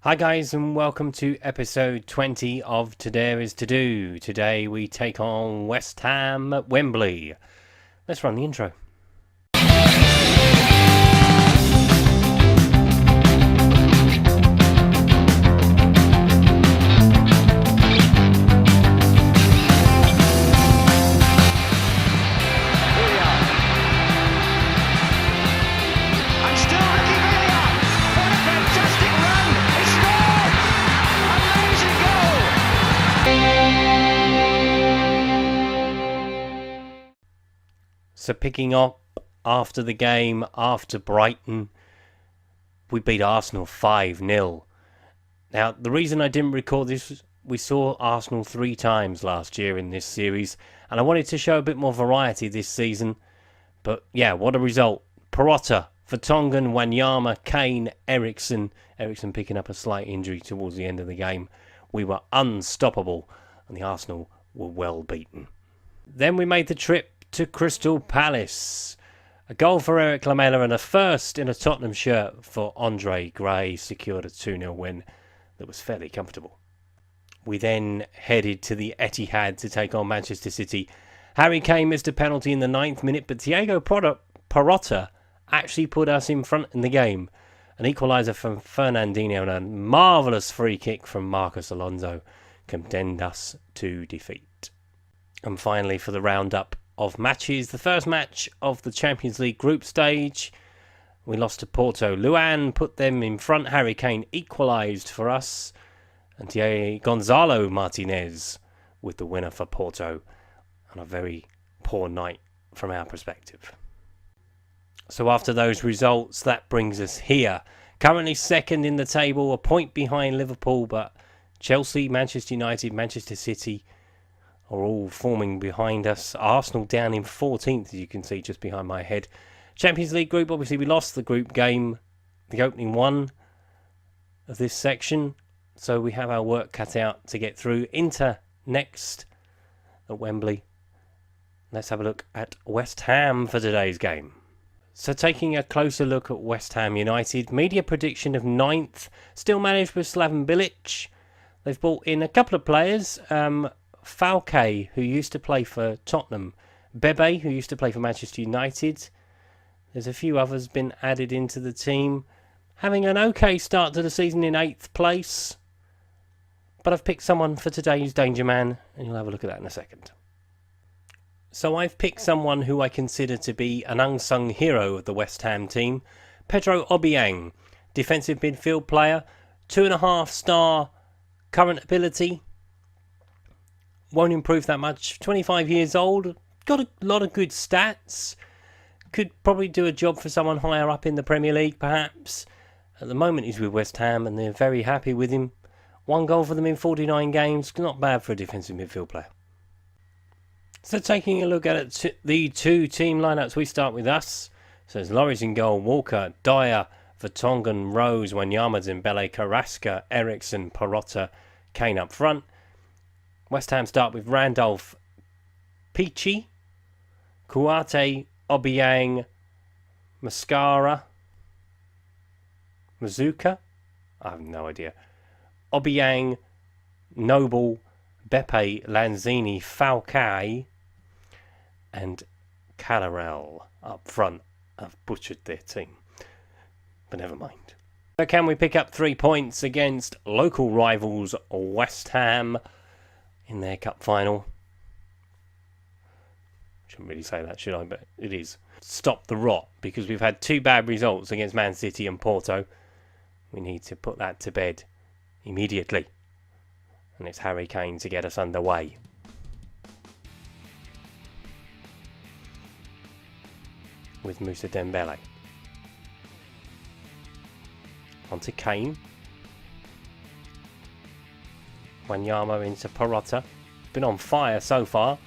Hi guys and welcome to episode 20 of Today is To Do. Today we take on West Ham at Wembley. Let's run the intro. So picking up after the game, after Brighton, we beat Arsenal 5-0. Now, the reason I didn't record this was we saw Arsenal 3 times last year in this series, and I wanted to show a bit more variety this season. But yeah, what a result. Perrotta, Vertonghen, Wanyama, Kane, Eriksen picking up a slight injury towards the end of the game. We were unstoppable, and the Arsenal were well beaten. Then we made the trip to Crystal Palace. A goal for Eric Lamela and a first in a Tottenham shirt for Andre Gray secured a 2-0 win that was fairly comfortable. We then headed to the Etihad to take on Manchester City. Harry Kane missed a penalty in the 9th minute, but Thiago Perrotta actually put us in front in the game. An equaliser from Fernandinho and a marvellous free kick from Marcos Alonso condemned us to defeat. And finally, for the roundup of matches, the first match of the Champions League group stage, we lost to Porto. Luan put them in front. Harry Kane equalised for us, and Gonzalo Martinez with the winner for Porto on a very poor night from our perspective. So after those results, that brings us here. Currently second in the table, a point behind Liverpool, but Chelsea, Manchester United, Manchester City are all forming behind us. Arsenal down in 14th, as you can see just behind my head. Champions League group, obviously we lost the group game, the opening one of this section, so we have our work cut out to get through. Inter next at Wembley. Let's have a look at West Ham for today's game. So taking a closer look at West Ham United, media prediction of 9th, still managed with Slaven Bilic. They've brought in a couple of players, Falcao, who used to play for Tottenham, Bebe, who used to play for Manchester United. There's a few others been added into the team. Having an okay start to the season in 8th place. But I've picked someone for today's Danger Man, and you'll have a look at that in a second. So I've picked someone who I consider to be an unsung hero of the West Ham team. Pedro Obiang, defensive midfield player, 2.5-star current ability. Won't improve that much. 25 years old. Got a lot of good stats. Could probably do a job for someone higher up in the Premier League, perhaps. At the moment, he's with West Ham, and they're very happy with him. 1 goal for them in 49 games. Not bad for a defensive midfield player. So taking a look at it, the 2 team lineups, we start with us. So there's Lloris in goal, Walker, Dyer, Vertonghen, Rose, Wanyama, Dembele, Carrasco, Eriksen, Perrotta, Kane up front. West Ham start with Randolph, Peachy, Kouate, Obiang, Mazuka. I have no idea. Obiang, Noble, Beppe, Lanzini, Falcao, and Callarel up front. I've butchered their team, but never mind. So can we pick up 3 points against local rivals West Ham in their cup final? Shouldn't really say that, should I? But it is. Stop the rot, because we've had 2 bad results against Man City and Porto. We need to put that to bed immediately. And it's Harry Kane to get us underway. With Moussa Dembele. On to Kane. Wanyama into Perrotta. Been on fire so far.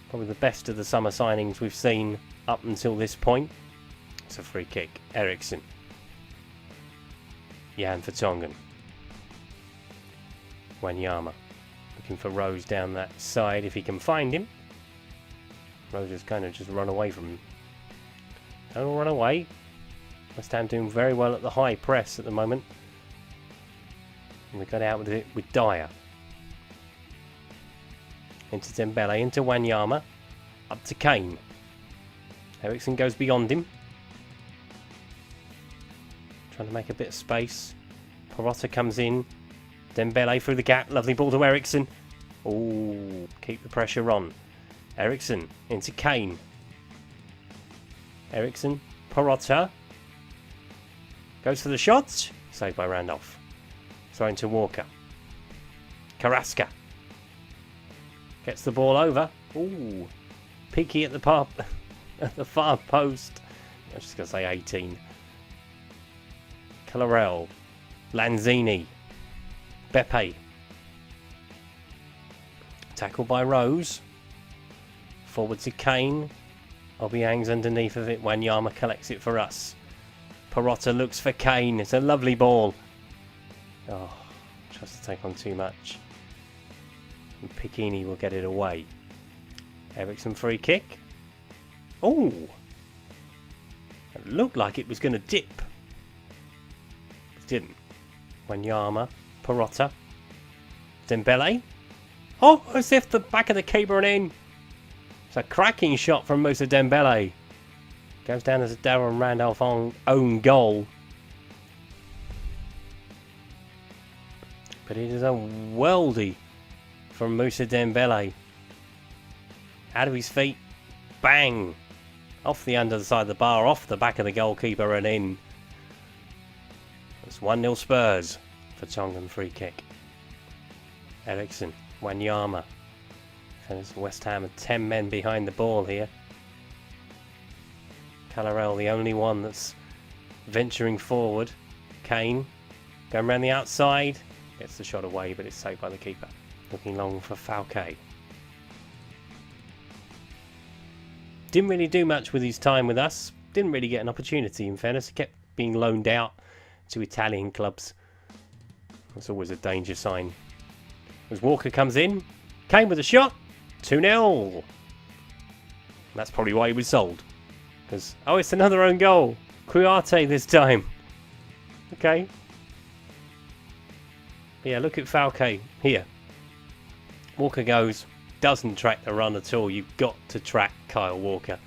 Probably the best of the summer signings we've seen up until this point. It's a free kick. Eriksen. Jan Vertonghen. Wanyama. Looking for Rose down that side if he can find him. Rose has kind of just run away from him. Don't run away. West Ham doing very well at the high press at the moment. And we got out with it with Dyer. Into Dembele, into Wanyama. Up to Kane. Eriksen goes beyond him. Trying to make a bit of space. Perotta comes in. Dembele through the gap. Lovely ball to Eriksen. Oh, keep the pressure on. Eriksen into Kane. Eriksen. Perotta. Goes for the shot. Saved by Randolph. Thrown to Walker. Carrasco. Gets the ball over. Ooh. Peaky at the pub. At the far post. I was just going to say 18. Collarel. Lanzini. Beppe. Tackled by Rose. Forward to Kane. Obiang's underneath of it. Wanyama collects it for us. Perotta looks for Kane. It's a lovely ball. Oh, tries to take on too much. And Piccini will get it away. Eriksen free kick. Oh! It looked like it was going to dip. It didn't. Wanyama. Perotta. Dembele. Oh, as if the back of the keeper and in. It's a cracking shot from Moussa Dembele. Goes down as a Darren Randolph own goal. But it is a worldie from Moussa Dembele. Out of his feet. Bang! Off the underside of the bar, off the back of the goalkeeper and in. It's 1-0 Spurs for Tongan free kick. Eriksen, Wanyama. And it's West Ham with 10 men behind the ball here. Collarel, the only one that's venturing forward. Kane, going around the outside. Gets the shot away, but it's saved by the keeper. Looking long for Falque. Didn't really do much with his time with us. Didn't really get an opportunity, in fairness. He kept being loaned out to Italian clubs. That's always a danger sign. As Walker comes in. Kane with a shot. 2-0. That's probably why he was sold. Because, oh, it's another own goal. Kouyaté this time. Okay. Yeah, look at Falque here. Walker goes. Doesn't track the run at all. You've got to track Kyle Walker.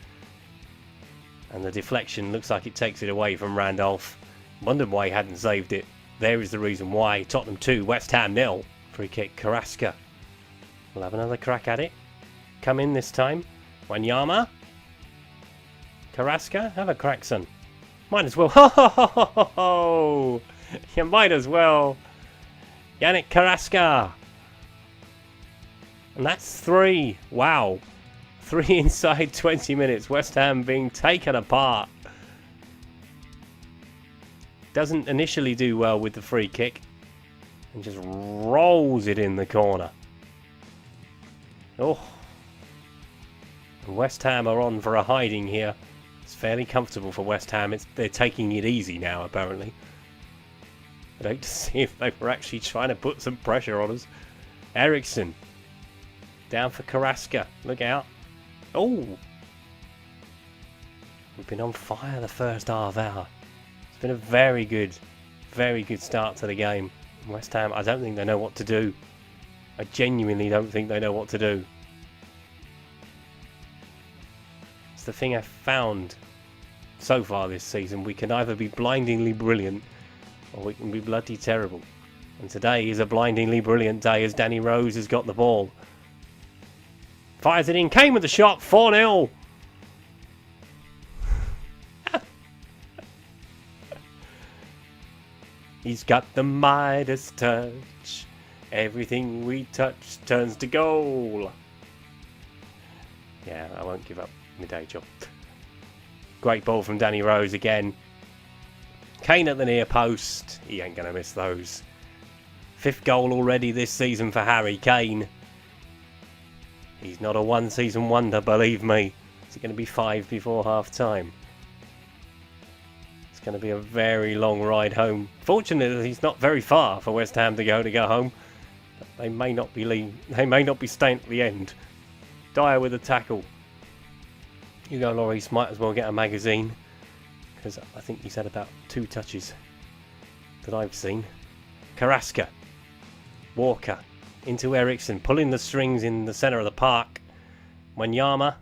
And the deflection looks like it takes it away from Randolph. Wondered why he hadn't saved it. There is the reason why. Tottenham 2, West Ham 0. Free kick, Carrasco. We'll have another crack at it. Come in this time. Wanyama. Carrasco, have a crack, son. Might as well. Ho, ho, ho, ho, ho, ho. You might as well. Yannick Carrasco. And that's 3. Wow. 3 inside 20 minutes. West Ham being taken apart. Doesn't initially do well with the free kick. And just rolls it in the corner. Oh. And West Ham are on for a hiding here. It's fairly comfortable for West Ham. They're taking it easy now, apparently. I'd hate to see if they were actually trying to put some pressure on us. Eriksen. Down for Carrasco. Look out. Oh! We've been on fire the first half hour. It's been a very good start to the game. West Ham, I don't think they know what to do. I genuinely don't think they know what to do. It's the thing I've found so far this season. We can either be blindingly brilliant or we can be bloody terrible. And today is a blindingly brilliant day as Danny Rose has got the ball. Fires it in. Kane with the shot. 4-0. He's got the Midas touch. Everything we touch turns to goal. Yeah, I won't give up my day job. Great ball from Danny Rose again. Kane at the near post. He ain't going to miss those. 5th goal already this season for Harry Kane. He's not a one-season wonder, believe me. Is it going to be 5 before half-time? It's going to be a very long ride home. Fortunately, he's not very far for West Ham to go home. But they may not be staying at the end. Dyer with a tackle. Hugo Lloris might as well get a magazine, because I think he's had about 2 touches that I've seen. Carrasco Walker into Ericsson, pulling the strings in the centre of the park. Wanyama.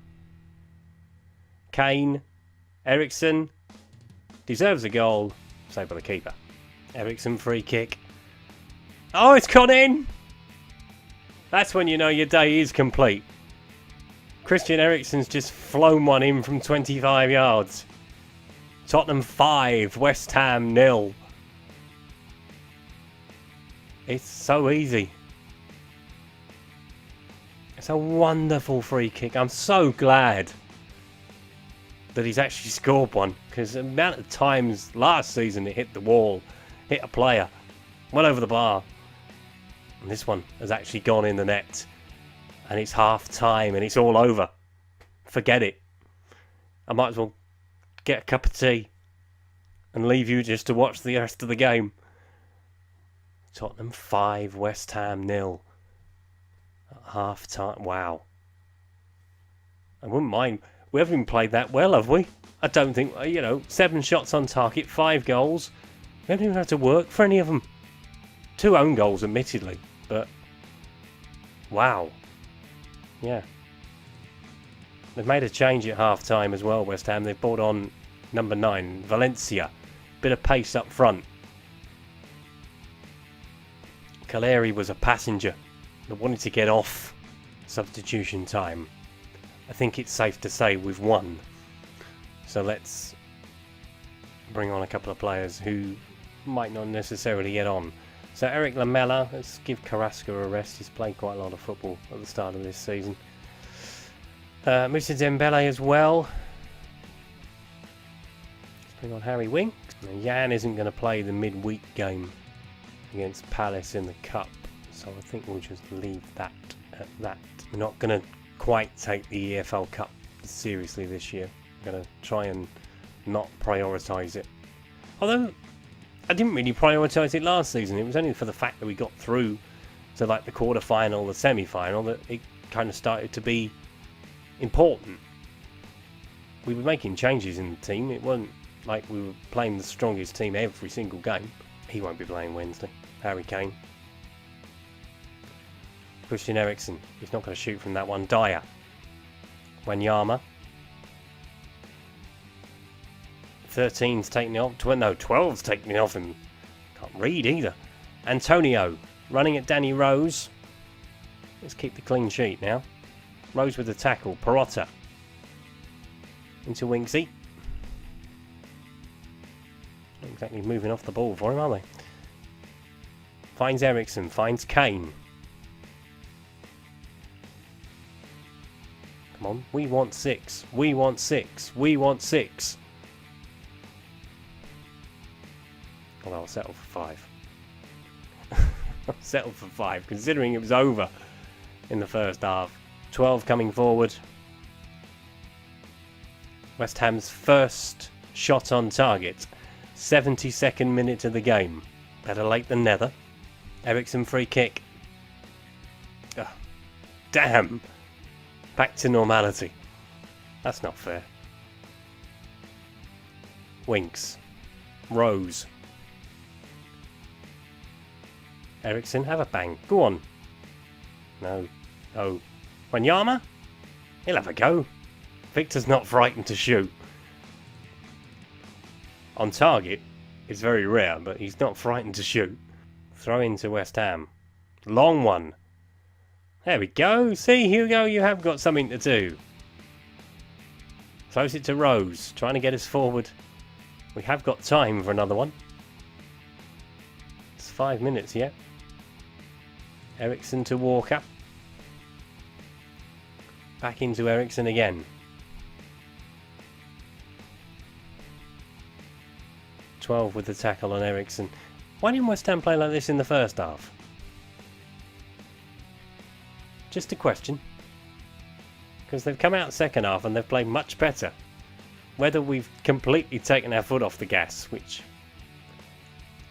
Kane. Ericsson. Deserves a goal. Saved by the keeper. Ericsson free kick. Oh, it's gone in! That's when you know your day is complete. Christian Eriksen's just flown one in from 25 yards. Tottenham 5, West Ham 0. It's so easy. It's a wonderful free kick. I'm so glad that he's actually scored one, because the amount of times last season it hit the wall, hit a player, went over the bar, and this one has actually gone in the net, and it's half time and it's all over. Forget it. I might as well get a cup of tea and leave you just to watch the rest of the game. Tottenham 5, West Ham 0 at half time. Wow. I wouldn't mind. We haven't even played that well, have we? I don't think, 7 shots on target, 5 goals. We haven't even had to work for any of them. 2 own goals, admittedly, but wow. Yeah. They've made a change at half time as well, West Ham. They've brought on number 9, Valencia. Bit of pace up front. Caleri was a passenger that wanted to get off substitution time. I think it's safe to say we've won. So let's bring on a couple of players who might not necessarily get on. So Eric Lamela, let's give Carrasco a rest. He's played quite a lot of football at the start of this season. Moussa Dembele as well. Let's bring on Harry Winks. Jan isn't going to play the midweek game against Palace in the Cup, so I think we'll just leave that at that. We're not going to quite take the EFL Cup seriously this year. We're going to try and not prioritise it. Although I didn't really prioritise it last season. It was only for the fact that we got through to like the quarter-final, the semi-final, that it kind of started to be important. We were making changes in the team. It wasn't like we were playing the strongest team every single game. He won't be playing Wednesday. Harry Kane. Christian Eriksen. He's not going to shoot from that one. Dyer. Wanyama. 13's taking it off. 12's taking it off him. Can't read either. Antonio. Running at Danny Rose. Let's keep the clean sheet now. Rose with the tackle. Perotta. Into Winksy. Not exactly moving off the ball for him, are they? Finds Eriksen. Finds Kane. Come on. We want 6. We want 6. We want 6. Well, I'll settle for 5. I'll settle for 5, considering it was over in the first half. 12 coming forward. West Ham's first shot on target. 72nd minute of the game. Better late than never. Eriksen free kick. Oh, damn. Back to normality. That's not fair. Winks. Rose. Eriksen, have a bang. Go on. No. Oh. Wanyama? He'll have a go. Victor's not frightened to shoot. On target, it's very rare, but he's not frightened to shoot. Throw into West Ham. Long one. There we go. See, Hugo, you have got something to do. Throws it to Rose, trying to get us forward. We have got time for another one. It's 5 minutes yet. Eriksen to Walker. Back into Eriksen again. 12 with the tackle on Eriksen. Why didn't West Ham play like this in the first half? Just a question. Because they've come out second half and they've played much better. Whether we've completely taken our foot off the gas, which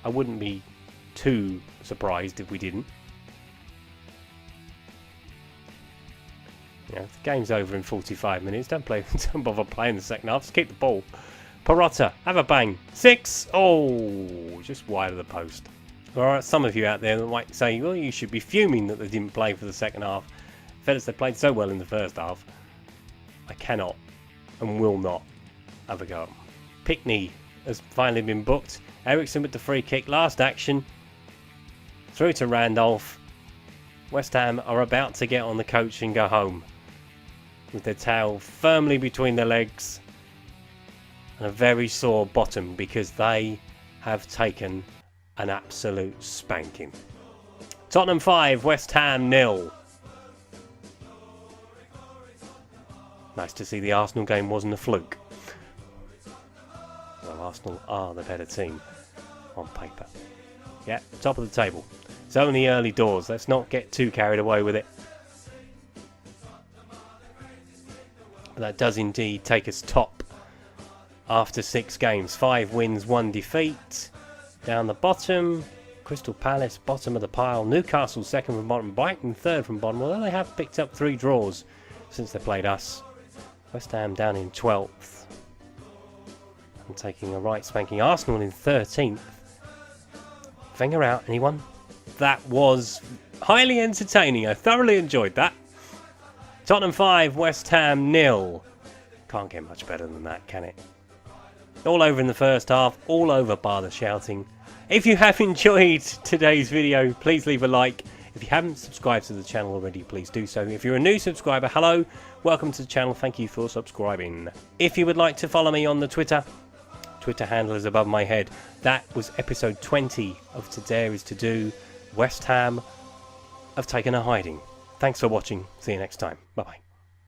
I wouldn't be too surprised if we didn't. You know, if the game's over in 45 minutes, don't bother playing the second half, just keep the ball. Perotta, have a bang. 6! Oh, just wide of the post. There are some of you out there that might say, well, you should be fuming that they didn't play for the second half. Fellas, they played so well in the first half. I cannot and will not have a go. Pickney has finally been booked. Ericsson with the free kick. Last action. Through to Randolph. West Ham are about to get on the coach and go home, with their tail firmly between their legs and a very sore bottom, because they have taken an absolute spanking. Tottenham 5, West Ham 0. Nice to see the Arsenal game wasn't a fluke. Well, Arsenal are the better team on paper. Yeah, top of the table. It's only early doors. Let's not get too carried away with it. But that does indeed take us top after 6 games. 5 wins, 1 defeat. Down the bottom, Crystal Palace, bottom of the pile. Newcastle, second from bottom. Brighton, third from bottom. Although they have picked up 3 draws since they played us. West Ham down in 12th. And taking a right spanking. Arsenal in 13th. Wenger out, anyone? That was highly entertaining. I thoroughly enjoyed that. Tottenham 5, West Ham 0. Can't get much better than that, can it? All over in the first half, all over bar the shouting. If you have enjoyed today's video, please leave a like. If you haven't subscribed to the channel already, please do so. If you're a new subscriber, hello, welcome to the channel. Thank you for subscribing. If you would like to follow me on the Twitter handle is above my head. That was episode 20 of Today Is To Do. West Ham have taken a hiding. Thanks for watching. See you next time. Bye-bye.